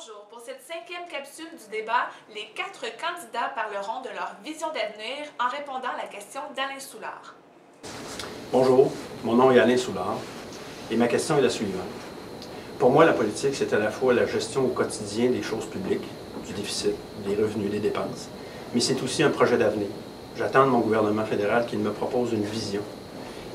Bonjour. Pour cette 5e capsule du débat, les 4 candidats parleront de leur vision d'avenir en répondant à la question d'Alain Soulard. Bonjour, mon nom est Alain Soulard et ma question est la suivante. Pour moi, la politique, c'est à la fois la gestion au quotidien des choses publiques, du déficit, des revenus, des dépenses, mais c'est aussi un projet d'avenir. J'attends de mon gouvernement fédéral qu'il me propose une vision.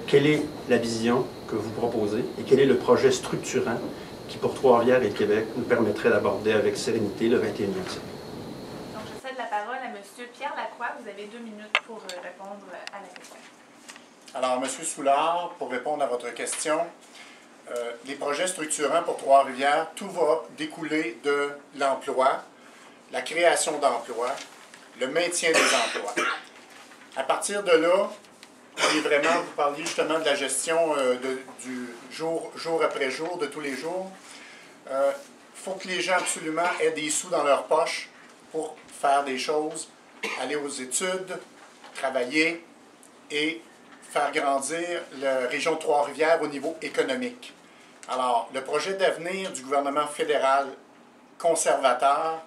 Quelle est la vision que vous proposez et quel est le projet structurant qui, pour Trois-Rivières et Québec, nous permettrait d'aborder avec sérénité le 21e siècle? Donc, je cède la parole à M. Pierre Lacroix. Vous avez 2 minutes pour répondre à la question. Alors, M. Soulard, pour répondre à votre question, les projets structurants pour Trois-Rivières, tout va découler de l'emploi, la création d'emplois, le maintien des emplois. À partir de là, et vraiment, vous parliez justement de la gestion du jour après jour, de tous les jours. Il faut que les gens absolument aient des sous dans leur poche pour faire des choses, aller aux études, travailler et faire grandir la région de Trois-Rivières au niveau économique. Alors, le projet d'avenir du gouvernement fédéral conservateur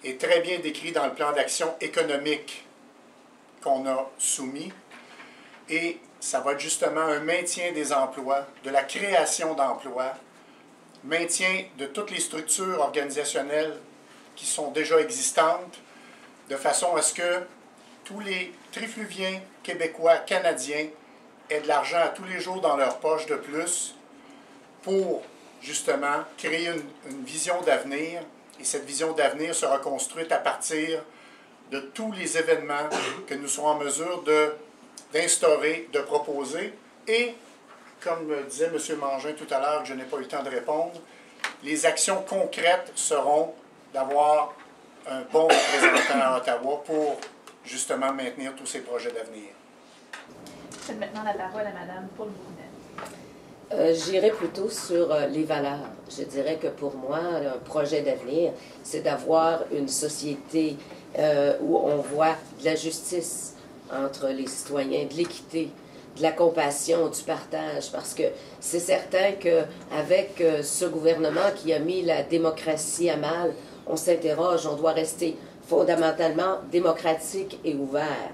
est très bien décrit dans le plan d'action économique qu'on a soumis. Et ça va être justement un maintien des emplois, de la création d'emplois, maintien de toutes les structures organisationnelles qui sont déjà existantes, de façon à ce que tous les trifluviens québécois, canadiens, aient de l'argent à tous les jours dans leur poche de plus pour justement créer une vision d'avenir. Et cette vision d'avenir sera construite à partir de tous les événements que nous serons en mesure d'instaurer, de proposer. Et, comme disait M. Mangin tout à l'heure, que je n'ai pas eu le temps de répondre, les actions concrètes seront d'avoir un bon représentant à Ottawa pour justement maintenir tous ces projets d'avenir. Je cède maintenant la parole à Mme Paul Bourdin. J'irai plutôt sur les valeurs. Je dirais que pour moi, un projet d'avenir, c'est d'avoir une société où on voit de la justice entre les citoyens, de l'équité, de la compassion, du partage, parce que c'est certain qu'avec ce gouvernement qui a mis la démocratie à mal, on s'interroge, on doit rester fondamentalement démocratique et ouvert.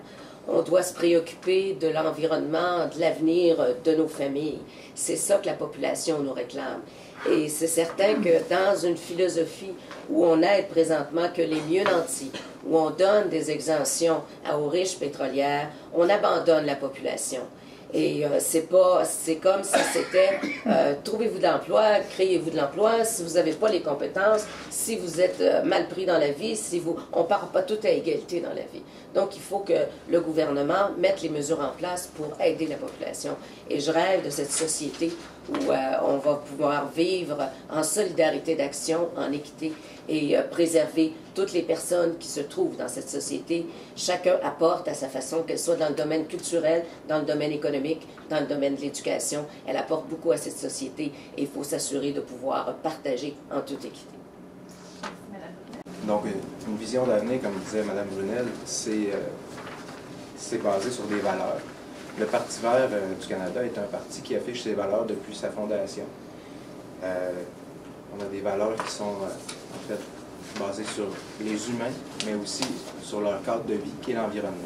On doit se préoccuper de l'environnement, de l'avenir de nos familles. C'est ça que la population nous réclame. Et c'est certain que dans une philosophie où on aide présentement que les mieux nantis, où on donne des exemptions aux riches pétrolières, on abandonne la population. Et c'est comme si c'était trouvez-vous de l'emploi, créez-vous de l'emploi, si vous n'avez pas les compétences, si vous êtes mal pris dans la vie, on ne part pas tout à égalité dans la vie. Donc il faut que le gouvernement mette les mesures en place pour aider la population. Et je rêve de cette société où on va pouvoir vivre en solidarité d'action, en équité et préserver toutes les personnes qui se trouvent dans cette société. Chacun apporte à sa façon, qu'elle soit dans le domaine culturel, dans le domaine économique, dans le domaine de l'éducation. Elle apporte beaucoup à cette société et il faut s'assurer de pouvoir partager en toute équité. Donc, une vision d'avenir, comme disait Mme Brunel, c'est basé sur des valeurs. Le Parti vert du Canada est un parti qui affiche ses valeurs depuis sa fondation. On a des valeurs qui sont en fait basées sur les humains, mais aussi sur leur cadre de vie, qui est l'environnement.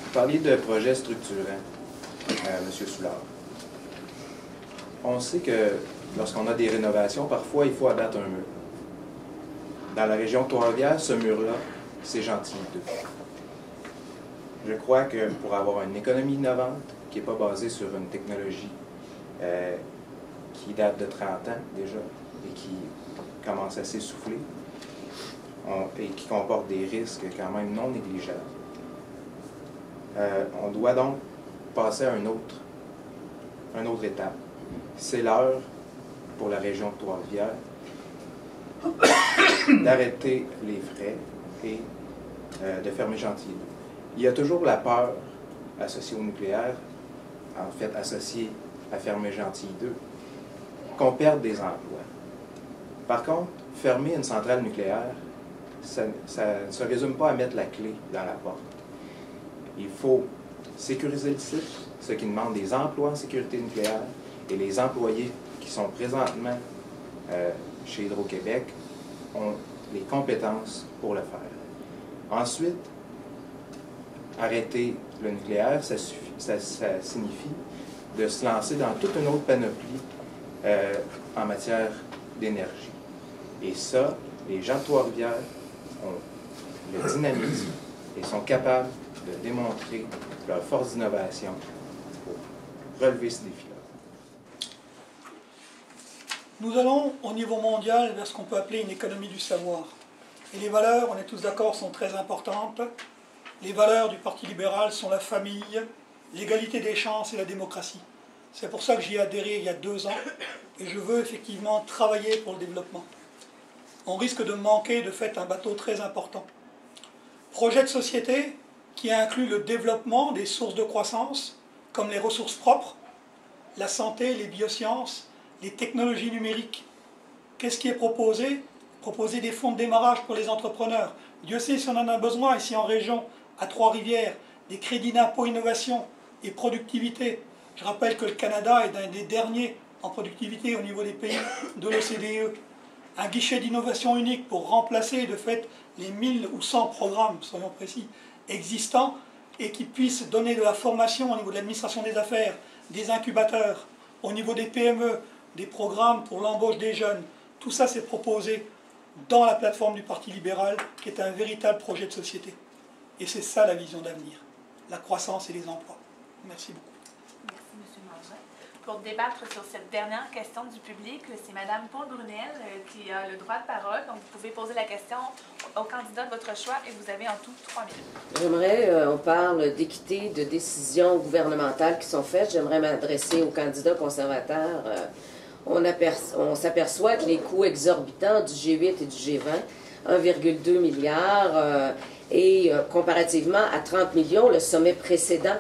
Vous parliez de projets structurants, M. Soulard. On sait que lorsqu'on a des rénovations, parfois il faut abattre un mur. Dans la région de Trois-Rivières, ce mur-là, c'est Gentilly 2. Je crois que pour avoir une économie innovante, qui n'est pas basée sur une technologie qui date de 30 ans déjà et qui commence à s'essouffler et qui comporte des risques quand même non négligeables, on doit donc passer à une autre étape. C'est l'heure pour la région de Trois-Rivières d'arrêter les frais et de fermer Gentilly 2. Il y a toujours la peur associée au nucléaire, en fait associée à fermer Gentilly 2, qu'on perde des emplois. Par contre, fermer une centrale nucléaire, ça ne se résume pas à mettre la clé dans la porte. Il faut sécuriser le site, ce qui demande des emplois en sécurité nucléaire, et les employés qui sont présentement chez Hydro-Québec ont les compétences pour le faire. Ensuite, arrêter le nucléaire, ça signifie de se lancer dans toute une autre panoplie en matière d'énergie. Et ça, les gens de Trois-Rivières ont le dynamisme et sont capables de démontrer leur force d'innovation pour relever ce défi-là. Nous allons au niveau mondial vers ce qu'on peut appeler une économie du savoir. Et les valeurs, on est tous d'accord, sont très importantes. Les valeurs du Parti libéral sont la famille, l'égalité des chances et la démocratie. C'est pour ça que j'y ai adhéré il y a 2 ans et je veux effectivement travailler pour le développement. On risque de manquer de fait un bateau très important. Projet de société qui inclut le développement des sources de croissance comme les ressources propres, la santé, les biosciences, les technologies numériques. Qu'est-ce qui est proposé? Proposer des fonds de démarrage pour les entrepreneurs. Dieu sait si on en a besoin ici en région, à Trois-Rivières, des crédits d'impôt innovation et productivité. Je rappelle que le Canada est un des derniers en productivité au niveau des pays de l'OCDE. Un guichet d'innovation unique pour remplacer de fait les 1000 ou 100 programmes, soyons précis, existants et qui puissent donner de la formation au niveau de l'administration des affaires, des incubateurs, au niveau des PME, des programmes pour l'embauche des jeunes. Tout ça, c'est proposé dans la plateforme du Parti libéral, qui est un véritable projet de société. Et c'est ça la vision d'avenir, la croissance et les emplois. Merci beaucoup. Merci, M. Mangin. Pour débattre sur cette dernière question du public, c'est Mme Paul Brunel qui a le droit de parole. Donc, vous pouvez poser la question au candidat de votre choix et vous avez en tout 3 minutes. J'aimerais, on parle d'équité, de décisions gouvernementales qui sont faites. J'aimerais m'adresser aux candidats conservateurs. On s'aperçoit que les coûts exorbitants du G8 et du G20, 1,2 milliard, et comparativement à 30 millions, le sommet précédent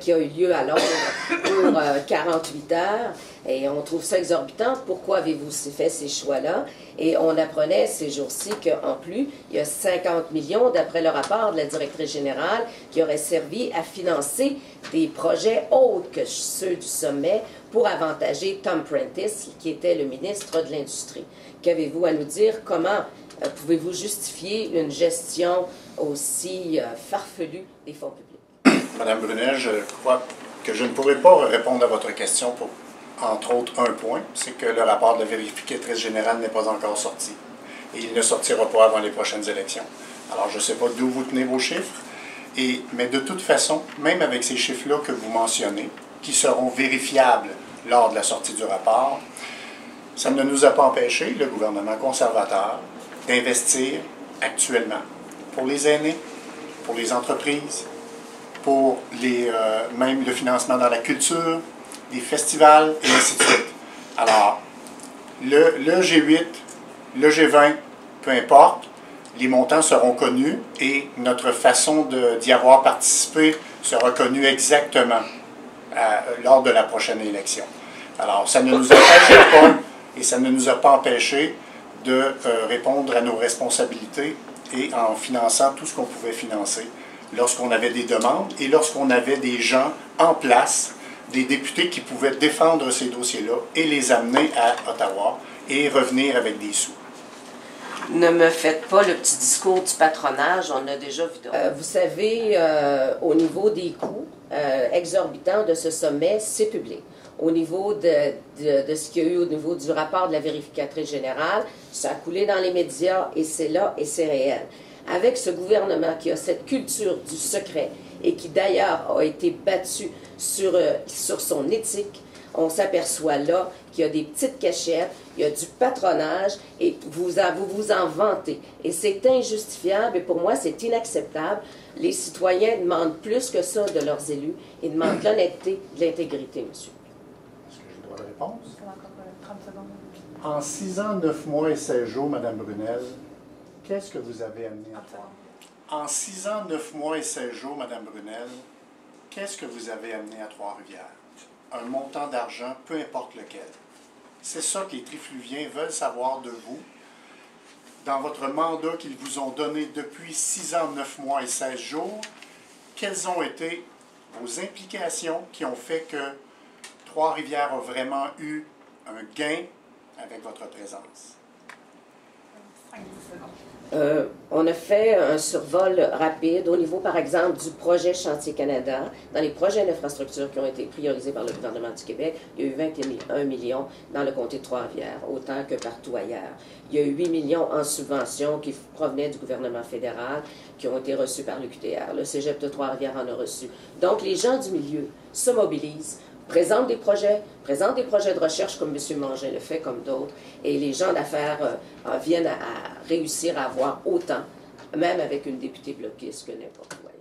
qui a eu lieu à Londres pour 48 heures, et on trouve ça exorbitant. Pourquoi avez-vous fait ces choix-là? Et on apprenait ces jours-ci qu'en plus, il y a 50 millions, d'après le rapport de la directrice générale, qui auraient servi à financer des projets autres que ceux du sommet pour avantager Tom Prentice, qui était le ministre de l'Industrie. Qu'avez-vous à nous dire? Comment pouvez-vous justifier une gestion aussi farfelue des fonds publics? Madame Brunel, je crois que je ne pourrai pas répondre à votre question pour, entre autres, un point, c'est que le rapport de la vérificatrice générale n'est pas encore sorti. Et il ne sortira pas avant les prochaines élections. Alors, je ne sais pas d'où vous tenez vos chiffres, mais de toute façon, même avec ces chiffres-là que vous mentionnez, qui seront vérifiables lors de la sortie du rapport, ça ne nous a pas empêché, le gouvernement conservateur, d'investir actuellement pour les aînés, pour les entreprises, pour même le financement dans la culture, les festivals, et ainsi de suite. Alors, le G8, le G20, peu importe, les montants seront connus et notre façon d'y avoir participé sera connue exactement lors de la prochaine élection. Alors, ça ne nous empêchera pas et ça ne nous a pas empêché de répondre à nos responsabilités et en finançant tout ce qu'on pouvait financer lorsqu'on avait des demandes et lorsqu'on avait des gens en place, des députés qui pouvaient défendre ces dossiers-là et les amener à Ottawa et revenir avec des sous. Ne me faites pas le petit discours du patronage, on a déjà vu d'autres. Vous savez, au niveau des coûts exorbitants de ce sommet, c'est public. Au niveau de ce qu'il y a eu au niveau du rapport de la vérificatrice générale, ça a coulé dans les médias et c'est là et c'est réel. Avec ce gouvernement qui a cette culture du secret et qui d'ailleurs a été battu sur son éthique, on s'aperçoit là qu'il y a des petites cachettes, il y a du patronage et vous vous en vantez. Et c'est injustifiable et pour moi c'est inacceptable. Les citoyens demandent plus que ça de leurs élus. Ils demandent l'honnêteté, de l'intégrité, monsieur. Est-ce que j'ai le droit de réponse? Encore 30 secondes. En 6 ans, 9 mois et 16 jours, Mme Brunel, qu'est-ce que vous avez amené à Trois-Rivières? En 6 ans, 9 mois et 16 jours, Mme Brunel, qu'est-ce que vous avez amené à Trois-Rivières? Un montant d'argent, peu importe lequel. C'est ça que les Trifluviens veulent savoir de vous. Dans votre mandat qu'ils vous ont donné depuis 6 ans, 9 mois et 16 jours, quelles ont été vos implications qui ont fait que Trois-Rivières a vraiment eu un gain avec votre présence? 5-10 secondes. On a fait un survol rapide au niveau, par exemple, du projet Chantier Canada. Dans les projets d'infrastructure qui ont été priorisés par le gouvernement du Québec, il y a eu 21 millions dans le comté de Trois-Rivières, autant que partout ailleurs. Il y a eu 8 millions en subventions qui provenaient du gouvernement fédéral, qui ont été reçus par l'UQTR. Le cégep de Trois-Rivières en a reçu. Donc, les gens du milieu se mobilisent, présentent des projets de recherche comme M. Mangin le fait, comme d'autres, et les gens d'affaires viennent à réussir à avoir autant, même avec une députée bloquiste, que n'importe quoi.